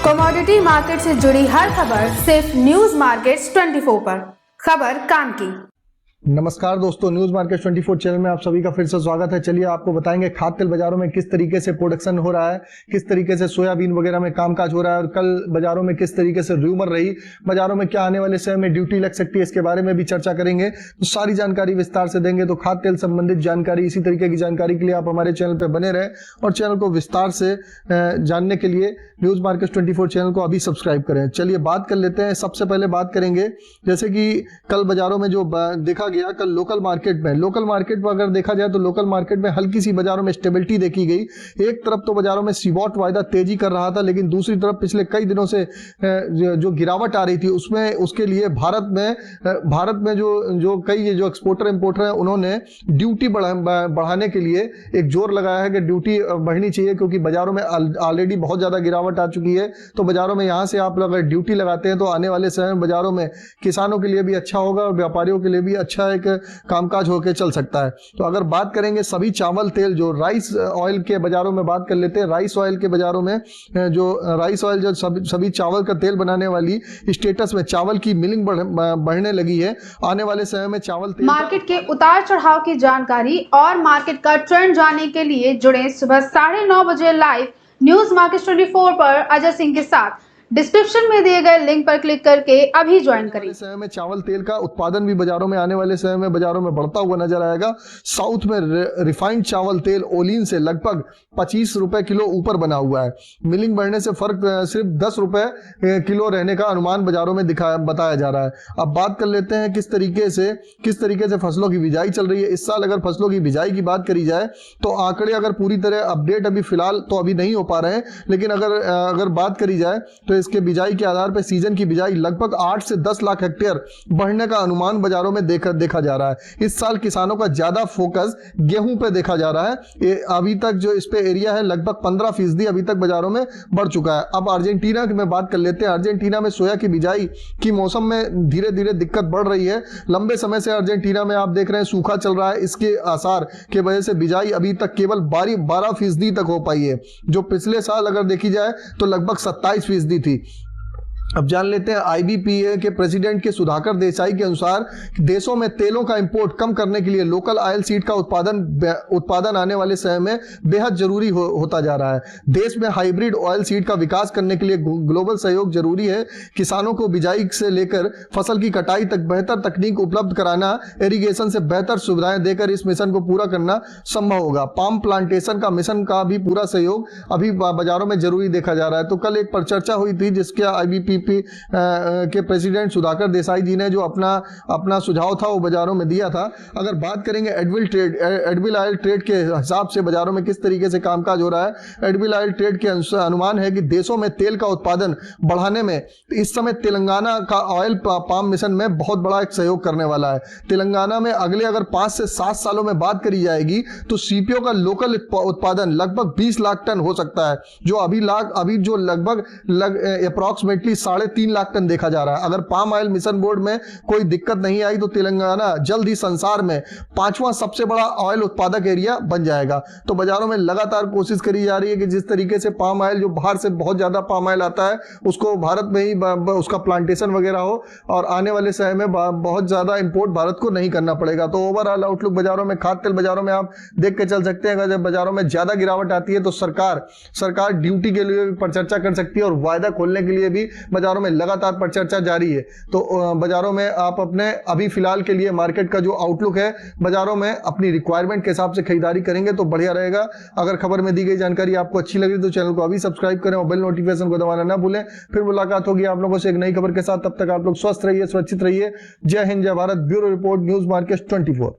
Commodity market से जुड़ी हर खबर सिर्फ न्यूज मार्केट्स 24 पर। खबर काम की। नमस्कार दोस्तों, न्यूज मार्केट 24 चैनल में आप सभी का फिर से स्वागत है। चलिए आपको बताएंगे खाद्य तेल बाजारों में किस तरीके से प्रोडक्शन हो रहा है, किस तरीके से सोयाबीन वगैरह में कामकाज हो रहा है और कल बाजारों में किस तरीके से र्यूमर रही, बाजारों में क्या आने वाले समय में ड्यूटी लग सकती है, इसके बारे में भी चर्चा करेंगे। तो सारी जानकारी विस्तार से देंगे। तो खाद्य तेल संबंधित जानकारी, इसी तरीके की जानकारी के लिए आप हमारे चैनल पर बने रहें और चैनल को विस्तार से जानने के लिए न्यूज मार्केट 24 चैनल को अभी सब्सक्राइब करें। चलिए बात कर लेते हैं। सबसे पहले बात करेंगे जैसे कि कल बाजारों में जो देखा गया, कल लोकल मार्केट में अगर देखा जाए तो लोकल मार्केट में हल्की सी बाजारों में स्टेबिलिटी देखी गई। एक तरफ तो बाजारों में सीबॉट वायदा तेजी कर रहा था, लेकिन दूसरी तरफ पिछले कई दिनों से जो गिरावट आ रही थी उसके लिए भारत में जो कई जो एक्सपोर्टर इंपोर्टर हैं उन्होंने ड्यूटी बढ़ाने के लिए एक जोर लगाया है कि ड्यूटी बढ़नी चाहिए, क्योंकि बाजारों में ऑलरेडी बहुत ज्यादा गिरावट आ चुकी है। तो बाजारों में यहाँ से आप अगर ड्यूटी लगाते हैं तो आने वाले समय में बाजारों में किसानों के लिए भी अच्छा होगा और व्यापारियों के लिए भी अच्छा एक कामकाज होकर चल सकता है। तो अगर बात करेंगे सभी चावल तेल, जो राइस ऑयल के बाजारों में बात कर लेते हैं। राइस ऑयल के बाजारों में जो राइस ऑयल जो सभी चावल का तेल बनाने वाली स्टेटस में चावल की मिलिंग बढ़ने लगी है। आने वाले समय में चावल तेल मार्केट के उतार चढ़ाव की जानकारी और मार्केट का ट्रेंड जानने के लिए जुड़े सुबह 9:30 बजे लाइव न्यूज मार्केट 24 पर अजय सिंह के साथ। डिस्क्रिप्शन में दिए गए लिंक पर क्लिक करके अभी ज्वाइन करें। समय में चावल तेल का उत्पादन भी बाजारों में आने वाले समय में बाजारों में बढ़ता हुआ नजर आएगा। साउथ में रिफाइंड चावल तेल ओलिन से लगभग 25 रुपए किलो ऊपर बना हुआ है। मिलिंग बढ़ने से फर्क सिर्फ 10 रुपए किलो रहने का अनुमान बाजारों में बताया जा रहा है। अब बात कर लेते हैं किस तरीके से फसलों की बिजाई चल रही है। इस साल अगर फसलों की बिजाई की बात करी जाए तो आंकड़े अगर पूरी तरह अपडेट अभी फिलहाल तो अभी नहीं हो पा रहे हैं, लेकिन अगर बात करी जाए तो इसके बिजाई के आधार पर सीजन की बिजाई लगभग 8 से 10 लाख हेक्टेयर बढ़ने का अनुमान बाजारों में देखा जा रहा है। इस साल किसानों का ज्यादा फोकस गेहूं पे देखा जा रहा है। अभी तक जो इस पे एरिया है लगभग 15% अभी तक बाजारों में बढ़ चुका है। अब अर्जेंटीना की मैं बात कर लेते हैं। अर्जेंटीना में सोया की बिजाई की मौसम में धीरे धीरे दिक्कत बढ़ रही है। लंबे समय से अर्जेंटीना में आप देख रहे हैं सूखा चल रहा है। इसके आसार के वजह से बिजाई अभी तक केवल 12% तक हो पाई है, जो पिछले साल अगर देखी जाए तो लगभग 27% थी। अब जान लेते हैं IBPA के प्रेसिडेंट के सुधाकर देसाई के अनुसार देशों में तेलों का इंपोर्ट कम करने के लिए लोकल ऑयल सीड का उत्पादन आने वाले समय में बेहद जरूरी होता जा रहा है। देश में हाइब्रिड ऑयल सीड का विकास करने के लिए ग्लोबल सहयोग जरूरी है। किसानों को बिजाई से लेकर फसल की कटाई तक बेहतर तकनीक उपलब्ध कराना, इरिगेशन से बेहतर सुविधाएं देकर इस मिशन को पूरा करना संभव होगा। पाम प्लांटेशन का मिशन का भी पूरा सहयोग अभी बाजारों में जरूरी देखा जा रहा है। तो कल एक परिचर्चा हुई थी जिसके IBPA के प्रेसिडेंट सुधाकर देसाई जी ने जो अपना सुझाव था वो बाजारों में दिया था। अगर बात करेंगे एडविल ऑयल ट्रेड के हिसाब से बाजारों में किस तरीके से कामकाज हो रहा है। एडविल ऑयल ट्रेड के अनुमान है कि देशों में तेल का उत्पादन बढ़ाने में इस समय तेलंगाना का ऑयल पाम मिशन में बहुत बड़ा एक सहयोग करने वाला है। तेलंगाना में अगले अगर 5 से 7 सालों में बात करी जाएगी तो CPO का लोकल उत्पादन लगभग 20 लाख टन हो सकता है, जो अभी जो लगभग अप्रॉक्सीमेटली 3.5 लाख टन देखा जा रहा है। अगर पाम ऑयल मिशन बोर्ड में कोई दिक्कत नहीं आई तो तेलंगाना जल्द ही संसार में 5वां सबसे बड़ा ऑयल उत्पादक एरिया बन जाएगा। तो बाजारों में लगातार कोशिश करी जा रही है कि जिस तरीके से पाम ऑयल, जो बाहर से बहुत ज्यादा पाम ऑयल आता है, उसको भारत में ही उसका प्लांटेशन वगैरह हो और आने वाले समय में बहुत ज्यादा इंपोर्ट भारत को नहीं करना पड़ेगा। तो ओवरऑल आउटलुक बाजारों में, खाद्य तेल बाजारों में आप देख के चल सकते हैं। अगर जब बाजारों में ज्यादा गिरावट आती है तो सरकार ड्यूटी के लिए भी परिचर्चा कर सकती है और वायदा खोलने के लिए भी बाजारों में लगातार परिचर्चा जारी है। तो बाजारों में आप अपने अभी फिलहाल के लिए मार्केट का जो आउटलुक है, बाजारों में अपनी रिक्वायरमेंट के हिसाब से खरीदारी करेंगे तो बढ़िया रहेगा। अगर खबर में दी गई जानकारी आपको अच्छी लगी तो चैनल को अभी सब्सक्राइब करें और बेल नोटिफिकेशन को दबाना ना भूलें। फिर मुलाकात होगी आप लोगों से एक नई खबर के साथ। तब तक आप लोग स्वस्थ रहिए, सुरक्षित रहिए। जय हिंद, जय Bharat. Bureau report, news market 24।